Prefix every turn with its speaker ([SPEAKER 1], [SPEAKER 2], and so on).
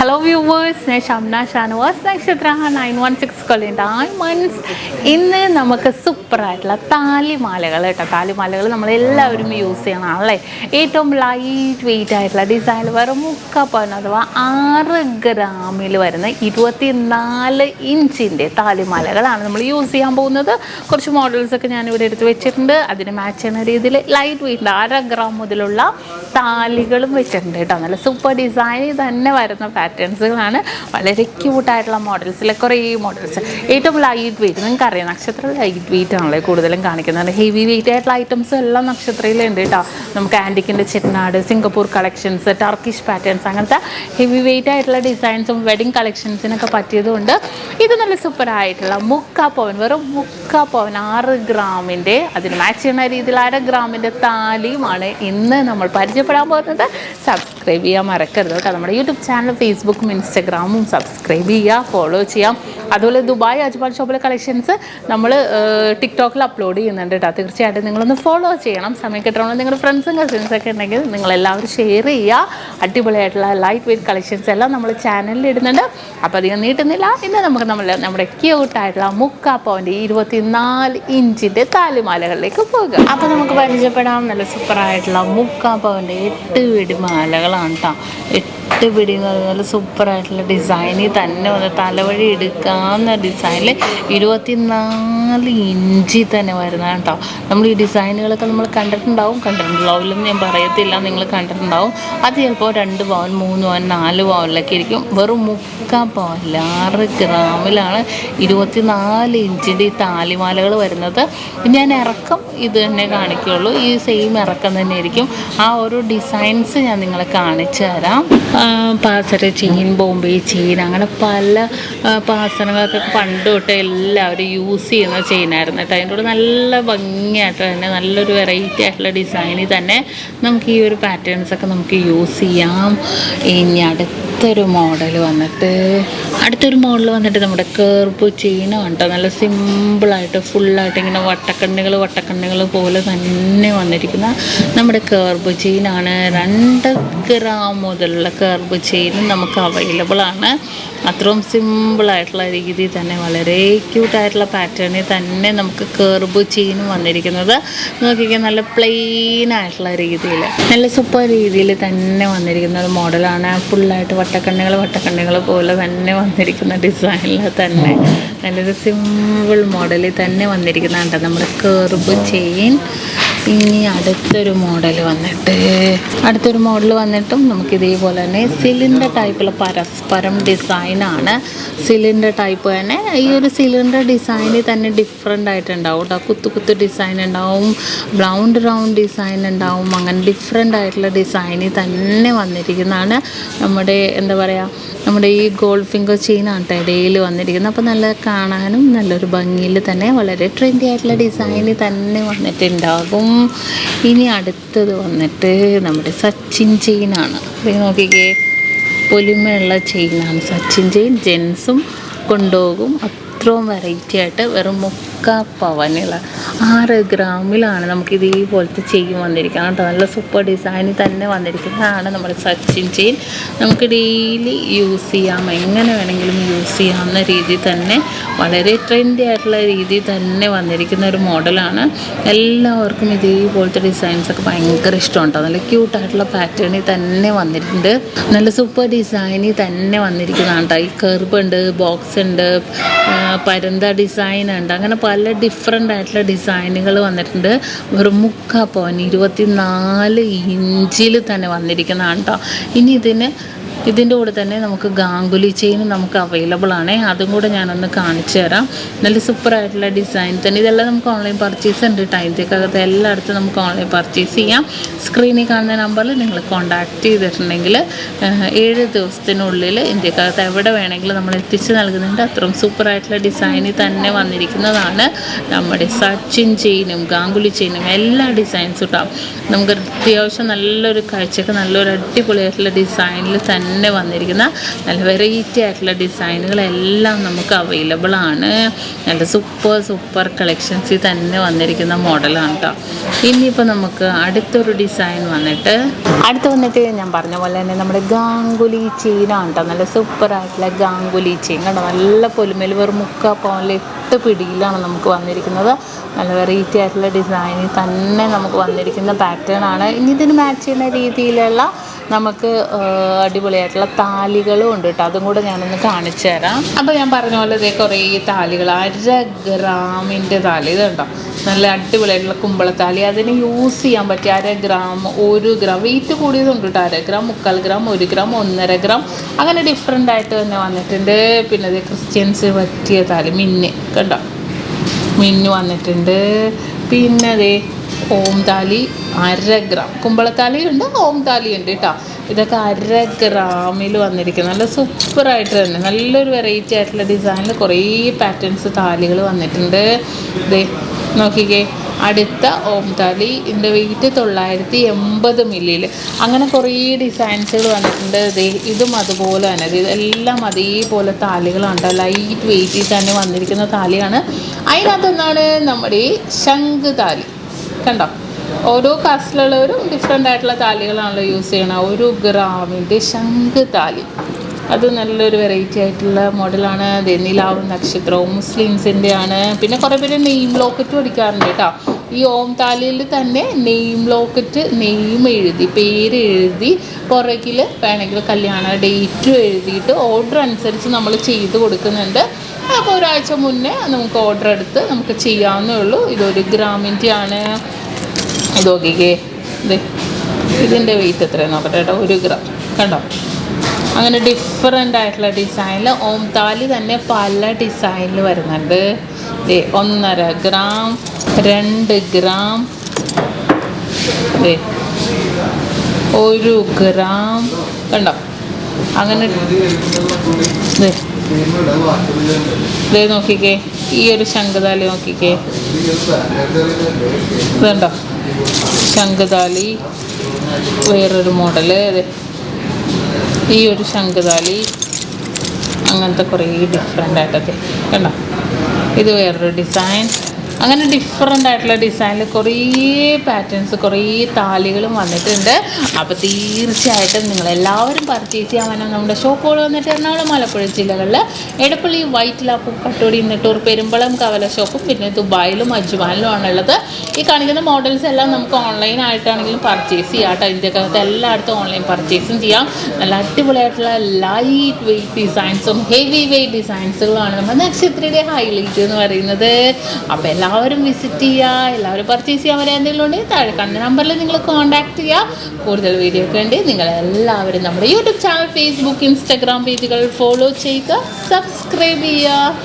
[SPEAKER 1] Hello viewers, ഞാൻ ഷംന ഷാനവാസ് നക്ഷത്ര 916 diamonds. ഇന്ന് നമുക്ക് സൂപ്പറായിട്ടുള്ള താലിമാലകൾ കേട്ടോ. താലിമാലകൾ നമ്മളെല്ലാവരും യൂസ് ചെയ്യണമല്ലേ. ഏറ്റവും ലൈറ്റ് വെയിറ്റ് ആയിട്ടുള്ള ഡിസൈൻ വെറും 3 പവൻ അഥവാ 6 ഗ്രാമിൽ വരുന്ന 24 ഇഞ്ചിൻ്റെ താലിമാലകളാണ് നമ്മൾ യൂസ് ചെയ്യാൻ പോകുന്നത്. കുറച്ച് മോഡൽസൊക്കെ ഞാനിവിടെ എടുത്ത് വെച്ചിട്ടുണ്ട്. അതിന് മാച്ച് ചെയ്യുന്ന രീതിയിൽ ലൈറ്റ് വെയിറ്റ് 1/2 ഗ്രാം മുതലുള്ള താലികളും വെച്ചിട്ടുണ്ട് കേട്ടോ. നല്ല സൂപ്പർ ഡിസൈനിൽ തന്നെ വരുന്ന പാറ്റേൺസുകളാണ്. വളരെ ക്യൂട്ടായിട്ടുള്ള മോഡൽസിലെ കുറേ മോഡൽസ്. ഏറ്റവും ലൈറ്റ് വെയിറ്റ്, നിങ്ങൾക്കറിയാം നക്ഷത്ര ലൈറ്റ് വെയിറ്റ് ആണല്ലേ കൂടുതലും കാണിക്കുന്നത്. ഹെവി വെയിറ്റ് ആയിട്ടുള്ള ഐറ്റംസ് എല്ലാം നക്ഷത്രയിലുണ്ട് കേട്ടോ. നമുക്ക് ആൻറ്റിക്കിൻ്റെ Chettinad, Singapore collections, Turkish patterns, അങ്ങനത്തെ ഹെവി വെയിറ്റ് ആയിട്ടുള്ള ഡിസൈൻസും വെഡിങ് കളക്ഷൻസിനൊക്കെ പറ്റിയതുകൊണ്ട് ഇത് നല്ല സൂപ്പറായിട്ടുള്ള 3 പവൻ, വെറും 3 പവൻ 6 ഗ്രാമിൻ്റെ അതിന് മാച്ച് ചെയ്യുന്ന രീതിയിൽ 1/2 ഗ്രാമിൻ്റെ താലിയുമാണ് ഇന്ന് നമ്മൾ പരിചയപ്പെടാൻ പോകുന്നത്. സബ്സ്ക്രൈബ് ചെയ്യാൻ മറക്കരുത് കേട്ടോ. നമ്മുടെ യൂട്യൂബ് ചാനൽ, ഫേസ്ബുക്കും ഇൻസ്റ്റഗ്രാമും സബ്സ്ക്രൈബ് ചെയ്യുക, ഫോളോ ചെയ്യാം. അതുപോലെ ദുബായ് അജ്മാൻ ഷോപ്പിലെ കളക്ഷൻസ് നമ്മൾ ടിക്ടോക്കിൽ അപ്ലോഡ് ചെയ്യുന്നുണ്ട് കേട്ടോ. തീർച്ചയായിട്ടും നിങ്ങളൊന്ന് ഫോളോ ചെയ്യണം. സമയം കിട്ടണമെന്ന് നിങ്ങളുടെ ഫ്രണ്ട്സും കസിൻസൊക്കെ ഉണ്ടെങ്കിൽ നിങ്ങളെല്ലാവരും ഷെയർ ചെയ്യുക. അടിപൊളിയായിട്ടുള്ള ലൈറ്റ് വെയിറ്റ് കളക്ഷൻസ് എല്ലാം നമ്മൾ ചാനലിൽ ഇടുന്നുണ്ട്. അപ്പോൾ അധികം നീട്ടുന്നില്ല. ഇന്ന് നമുക്ക് നമ്മുടെ ക്യൂട്ടായിട്ടുള്ള 3 പവൻ്റെ 24 ഇഞ്ചിൻ്റെ താലിമാലകളിലേക്ക് പോകുക. അപ്പോൾ നമുക്ക് പരിചയപ്പെടാം. നല്ല സൂപ്പറായിട്ടുള്ള 3 പവൻ്റെ 8 പിടിമാലകളാണ് കേട്ടോ. 8 പിടി എന്ന് പറഞ്ഞാൽ നല്ല സൂപ്പറായിട്ടുള്ള ഡിസൈനിൽ തന്നെ വന്ന് തലവഴി എടുക്കാവുന്ന ഡിസൈനിൽ 24 ഇഞ്ചിൽ തന്നെ വരുന്നതാണ് കേട്ടോ. നമ്മൾ ഈ ഡിസൈനുകളൊക്കെ നമ്മൾ കണ്ടിട്ടുണ്ടാവില്ലെന്ന് ഞാൻ പറയത്തില്ല, നിങ്ങൾ കണ്ടിട്ടുണ്ടാവും. അത് ചിലപ്പോൾ 2 പവൻ, 3 പവൻ, 4 പവനിലൊക്കെ ഇരിക്കും. വെറും 3 പവനിൽ 6 ഗ്രാമിലാണ് 24 ഇഞ്ചിൻ്റെ ഈ താലിമാലകൾ വരുന്നത്. ഞാൻ ഇറക്കം ഇത് തന്നെ കാണിക്കുകയുള്ളൂ. ഈ സെയിം ഇറക്കം തന്നെ ആയിരിക്കും. ആ ഓരോ ഡിസൈൻസ് ഞാൻ നിങ്ങളെ കാണിച്ചു തരാം. പാസര ചെയിൻ, ബോംബെ ചെയിൻ, അങ്ങനെ പല പാസനങ്ങളൊക്കെ പണ്ട് തൊട്ട് എല്ലാവരും യൂസ് ചെയ്യുന്ന ചെയിനായിരുന്നു കേട്ടോ. അതിൻ്റെ കൂടെ നല്ല ഭംഗിയായിട്ട് തന്നെ നല്ലൊരു വെറൈറ്റി ആയിട്ടുള്ള ഡിസൈനിൽ തന്നെ നമുക്ക് ഈ ഒരു പാറ്റേൺസൊക്കെ നമുക്ക് യൂസ് ചെയ്യാം. ഇനി അടുത്തൊരു മോഡൽ വന്നിട്ട് നമ്മുടെ കേർബ് ചെയിനാണ് കേട്ടോ. നല്ല സിമ്പിളായിട്ട് ഫുള്ളായിട്ട് ഇങ്ങനെ വട്ടക്കണ്ണികൾ പോലെ തന്നെ വന്നിരിക്കുന്ന നമ്മുടെ കേർബ് ചെയിനാണ്. 2 ഗ്രാം മുതലുള്ള കേർബ് ചെയിനും നമുക്ക് അവൈലബിൾ ആണ്. അത്രയും സിമ്പിളായിട്ടുള്ള രീതിയിൽ തന്നെ വളരെ ക്യൂട്ടായിട്ടുള്ള പാറ്റേണിൽ തന്നെ നമുക്ക് കേർബ് ചെയിനും വന്നിരിക്കുന്നത്. നോക്കിക്കാൻ നല്ല പ്ലെയിൻ ആയിട്ടുള്ള രീതിയിൽ നല്ല സൂപ്പർ രീതിയിൽ തന്നെ വന്നിരിക്കുന്ന ഒരു മോഡലാണ്. ഫുള്ളായിട്ട് വട്ടക്കണ്ണികൾ പോലെ തന്നെ വന്നിരിക്കുന്ന ഡിസൈനിൽ തന്നെ നല്ലൊരു സിമ്പിൾ മോഡലിൽ തന്നെ വന്നിരിക്കുന്നതാണ് നമ്മുടെ കേർബ് ചെയിൻ. ഇനി അടുത്തൊരു മോഡൽ വന്നിട്ടും നമുക്ക് ഇതേപോലെ തന്നെ സിലിണ്ടർ ടൈപ്പിലുള്ള പരസ്പരം ഡിസൈനാണ്. സിലിണ്ടർ ടൈപ്പ് തന്നെ. ഈ ഒരു സിലിണ്ടർ ഡിസൈനിൽ തന്നെ ഡിഫറെൻ്റ് ആയിട്ടുണ്ടാവും കേട്ടോ. കുത്തു ഡിസൈൻ ഉണ്ടാവും, റൗണ്ട് ഡിസൈൻ ഉണ്ടാവും. അങ്ങനെ ഡിഫറെൻ്റ് ആയിട്ടുള്ള ഡിസൈനിൽ തന്നെ വന്നിരിക്കുന്നതാണ് നമ്മുടെ ഈ ഗോൾഡ് ഫിംഗർ ചെയിനാണ് കേട്ടോ ഇടയിൽ വന്നിരിക്കുന്നത്. അപ്പോൾ നല്ല കാണാനും നല്ലൊരു ഭംഗിയിൽ തന്നെ വളരെ ട്രെൻഡി ആയിട്ടുള്ള ഡിസൈനിൽ തന്നെ വന്നിട്ടുണ്ടാകും. ഇനി അടുത്തത് വന്നിട്ട് നമ്മുടെ സച്ചിൻ ചെയിനാണ്. നോക്കിക്കേ, പൊലിമയുള്ള ചെയിനാണ് സച്ചിൻ ചെയിൻ. ജെൻസും കൊണ്ടുപോകും. അത്രയും വെറൈറ്റി ആയിട്ട് വെറും 3 പവനുള്ള 6 ഗ്രാമിലാണ് നമുക്ക് ഇതേപോലത്തെ ചെയിൻ വന്നിരിക്കുന്നത് കേട്ടോ. നല്ല സൂപ്പർ ഡിസൈനിൽ തന്നെ വന്നിരിക്കുന്നതാണ് നമ്മുടെ സച്ചിൻ ചെയിൻ. നമുക്ക് ഡെയിലി യൂസ് ചെയ്യാം, എങ്ങനെ വേണമെങ്കിലും യൂസ് ചെയ്യാവുന്ന രീതിയിൽ തന്നെ വളരെ ട്രെൻഡി ആയിട്ടുള്ള രീതിയിൽ തന്നെ വന്നിരിക്കുന്ന ഒരു മോഡലാണ്. എല്ലാവർക്കും ഇതേപോലത്തെ ഡിസൈൻസൊക്കെ ഭയങ്കര ഇഷ്ടമാണ് കേട്ടോ. നല്ല ക്യൂട്ടായിട്ടുള്ള പാറ്റേണിൽ തന്നെ വന്നിട്ടുണ്ട്. നല്ല സൂപ്പർ ഡിസൈനിൽ തന്നെ വന്നിരിക്കുന്നതാണ് കേട്ടോ. ഈ കർവ് ഉണ്ട്, ബോക്സ് ഉണ്ട്, പരന്ത ഡിസൈൻ ഉണ്ട്. അങ്ങനെ പല ഡിഫറെൻ്റ് ആയിട്ടുള്ള ഡിസൈനുകൾ വന്നിട്ടുണ്ട്. വെറും 3 പവൻ 24 ഇഞ്ചിൽ തന്നെ വന്നിരിക്കുന്നതാണ് കേട്ടോ. ഇനി ഇതിൻ്റെ കൂടെ തന്നെ നമുക്ക് ഗാംഗുലി ചെയിൻ നമുക്ക് അവൈലബിൾ ആണ്. അതും കൂടെ ഞാനൊന്ന് കാണിച്ചു തരാം. നല്ല സൂപ്പറായിട്ടുള്ള ഡിസൈൻ തന്നെ. ഇതെല്ലാം നമുക്ക് ഓൺലൈൻ പർച്ചേസ് ഉണ്ട്. ഇന്ത്യക്കകത്ത് എല്ലായിടത്തും നമുക്ക് ഓൺലൈൻ പർച്ചേസ് ചെയ്യാം. സ്ക്രീനിൽ കാണുന്ന നമ്പറിൽ നിങ്ങൾ കോൺടാക്റ്റ് ചെയ്തിട്ടുണ്ടെങ്കിൽ 7 ദിവസത്തിനുള്ളിൽ ഇന്ത്യക്കകത്ത് എവിടെ വേണമെങ്കിലും നമ്മൾ എത്തിച്ച് നൽകുന്നുണ്ട്. അത്രയും സൂപ്പറായിട്ടുള്ള ഡിസൈനിൽ തന്നെ വന്നിരിക്കുന്നതാണ് നമ്മുടെ സച്ചിൻ ചെയിനും ഗാംഗുലി ചെയിനും എല്ലാ ഡിസൈൻസും ഉണ്ടാവും. നമുക്ക് അത്യാവശ്യം നല്ലൊരു കാഴ്ചക്ക് നല്ലൊരു അടിപൊളിയായിട്ടുള്ള ഡിസൈനിൽ തന്നെ തന്നെ വന്നിരിക്കുന്ന നല്ല വെറൈറ്റി ആയിട്ടുള്ള ഡിസൈനുകളെല്ലാം നമുക്ക് അവൈലബിൾ ആണ്. നല്ല സൂപ്പർ കളക്ഷൻസിൽ തന്നെ വന്നിരിക്കുന്ന മോഡലാണ് കേട്ടോ. ഇനിയിപ്പോൾ നമുക്ക് അടുത്തൊരു ഡിസൈൻ വന്നിട്ട് ഞാൻ പറഞ്ഞ പോലെ തന്നെ നമ്മുടെ ഗാംഗുലി ചെയിനാണ് കേട്ടോ. നല്ല സൂപ്പറായിട്ടുള്ള ഗാംഗുലി ചെയിൻ കണ്ടോ, നല്ല പൊലിമേൽ വെറും 3/4 പവനിൽ 8 പിടിയിലാണ് നമുക്ക് വന്നിരിക്കുന്നത്. നല്ല വെറൈറ്റി ആയിട്ടുള്ള ഡിസൈനിൽ തന്നെ നമുക്ക് വന്നിരിക്കുന്ന പാറ്റേൺ ആണ്. ഇനി ഇതിന് മാച്ച് ചെയ്യുന്ന രീതിയിലുള്ള നമുക്ക് അടിപൊളിയായിട്ടുള്ള താലികളും ഉണ്ട് കേട്ടോ. അതും കൂടെ ഞാനൊന്ന് കാണിച്ചു തരാം. അപ്പോൾ ഞാൻ പറഞ്ഞ പോലെ ഇതേ കുറേ താലികൾ, 1/2 ഗ്രാമിൻ്റെ താലി, ഇത് കണ്ടോ, നല്ല അടിപൊളിയായിട്ടുള്ള കുമ്പളത്താലി. അതിന് യൂസ് ചെയ്യാൻ പറ്റിയ 1/2 ഗ്രാം, 1 ഗ്രാം, വെയിറ്റ് കൂടിയതുണ്ട് കേട്ടോ. 1/2 ഗ്രാം, 3/4 ഗ്രാം, 1 ഗ്രാം, 1.5 ഗ്രാം, അങ്ങനെ ഡിഫറെൻ്റ് ആയിട്ട് തന്നെ വന്നിട്ടുണ്ട്. പിന്നെ ഇത് ക്രിസ്ത്യൻസ് പറ്റിയ താലി, മിന്ന് കണ്ടോ, മിന്ന് വന്നിട്ടുണ്ട്. പിന്നെ അതേ ഓം താലി 1/2 ഗ്രാം, കുമ്പളത്താലി ഉണ്ട്, ഓം താലി ഉണ്ട് കേട്ടോ. ഇതൊക്കെ 1/2 ഗ്രാമിൽ വന്നിരിക്കുന്നത് നല്ല സൂപ്പറായിട്ട് തന്നെ നല്ലൊരു വെറൈറ്റി ആയിട്ടുള്ള ഡിസൈനിൽ കുറേ പാറ്റേൺസ് താലികൾ വന്നിട്ടുണ്ട്. ഇതേ നോക്കിക്കേ, അടുത്ത ഓം താലി, ഇതിൻ്റെ വെയിറ്റ് 980 മില്ലിയിൽ. അങ്ങനെ കുറേ ഡിസൈൻസുകൾ വന്നിട്ടുണ്ട്. ഇതും അതുപോലെ തന്നെ, ഇതെല്ലാം അതേപോലെ താലികളാണ്. ലൈറ്റ് വെയിറ്റിൽ തന്നെ വന്നിരിക്കുന്ന താലിയാണ്. അതിനകത്തൊന്നാണ് നമ്മുടെ ഈ ശംഖ് താലി കണ്ടോ. ഓരോ കാസ്റ്റിലുള്ളവരും ഡിഫറെൻ്റ് ആയിട്ടുള്ള താലികളാണല്ലോ യൂസ് ചെയ്യണത്. 1 ഗ്രാമിൻ്റെ ശംഖ് താലി, അത് നല്ലൊരു വെറൈറ്റി ആയിട്ടുള്ള മോഡലാണ്. നിലാവും നക്ഷത്രവും മുസ്ലിംസിൻ്റെ ആണ്. പിന്നെ കുറേ പേര് നെയിം ലോക്കറ്റും അടിക്കാറുണ്ട് കേട്ടോ. ഈ ഓം താലിയിൽ തന്നെ നെയിം ലോക്കറ്റ്, നെയിം എഴുതി, പേര് എഴുതി, പുറകിൽ വേണമെങ്കിൽ കല്യാണ ഡേറ്റും എഴുതിയിട്ട് ഓർഡർ അനുസരിച്ച് നമ്മൾ ചെയ്ത് കൊടുക്കുന്നുണ്ട്. അപ്പോൾ ഒരാഴ്ച മുന്നേ നമുക്ക് ഓർഡർ എടുത്ത് നമുക്ക് ചെയ്യാവുന്നേ ഉള്ളൂ. ഇത് 1 ഗ്രാമിൻ്റെ ആണ്. ഇത് നോക്കിക്കേ, ഇതിൻ്റെ വെയിറ്റ് എത്രയാണ് നോക്കട്ടെ കേട്ടോ, 1 ഗ്രാം കണ്ടോ. അങ്ങനെ ഡിഫറെൻ്റ് ആയിട്ടുള്ള ഡിസൈനിൽ ഓം താലി തന്നെ പല ഡിസൈനിൽ വരുന്നുണ്ട്. 1.5 ഗ്രാം, 2 ഗ്രാം, 1 ഗ്രാം കണ്ടോ. അങ്ങനെ ഇതേ നോക്കിക്കേ, ഈ ഒരു ശംഖുതാലി നോക്കിക്കേ, ഇതുണ്ടോ ശംഖുതാലി, വേറൊരു മോഡല്, ഈ ഒരു ശംഖുതാലി, അങ്ങനത്തെ കുറേ ഡിഫറെൻ്റ് ആയിട്ടൊക്കെ കണ്ടോ. ഇത് വേറൊരു ഡിസൈൻ. അങ്ങനെ ഡിഫറെൻ്റ് ആയിട്ടുള്ള ഡിസൈനിൽ കുറേ പാറ്റേൺസ്, കുറേ താലികളും വന്നിട്ടുണ്ട്. അപ്പോൾ തീർച്ചയായിട്ടും നിങ്ങളെല്ലാവരും പർച്ചേസ് ചെയ്യാൻ വേണം നമ്മുടെ ഷോപ്പുകൾ വന്നിട്ട് എറണാകുളം, മലപ്പുഴ ജില്ലകളിൽ എടപ്പള്ളി, വൈറ്റില, പൂക്കട്ടോടി, നെട്ടൂർ, പെരുമ്പളം, കവല ഷോപ്പും പിന്നെ ദുബായിലും അജ്മാനിലും ആണുള്ളത്. ഈ കാണിക്കുന്ന മോഡൽസ് എല്ലാം നമുക്ക് ഓൺലൈനായിട്ടാണെങ്കിലും പർച്ചേസ് ചെയ്യാം കേട്ടോ. ഇന്ത്യക്കകത്ത് എല്ലായിടത്തും ഓൺലൈൻ പർച്ചേസും ചെയ്യാം. നല്ല അടിപൊളിയായിട്ടുള്ള ലൈറ്റ് വെയ്റ്റ് ഡിസൈൻസും ഹെവി വെയ്റ്റ് ഡിസൈൻസുകളാണ് നമ്മുടെ നക്ഷത്രയുടെ ഹൈലൈറ്റ് എന്ന് പറയുന്നത്. അപ്പോൾ എല്ലാവരും വിസിറ്റ് ചെയ്യുക, എല്ലാവരും പർച്ചേസ് ചെയ്യാൻ വരെ എന്തെങ്കിലും ഉണ്ടെങ്കിൽ താഴെ കാണുന്ന നമ്പറിൽ നിങ്ങൾ കോൺടാക്ട് ചെയ്യുക. കൂടുതൽ വീഡിയോക്ക് വേണ്ടി നിങ്ങളെല്ലാവരും നമ്മുടെ യൂട്യൂബ് ചാനൽ, ഫേസ്ബുക്ക്, ഇൻസ്റ്റാഗ്രാം പേജുകൾ ഫോളോ ചെയ്യുക, സബ്സ്ക്രൈബ് ചെയ്യുക.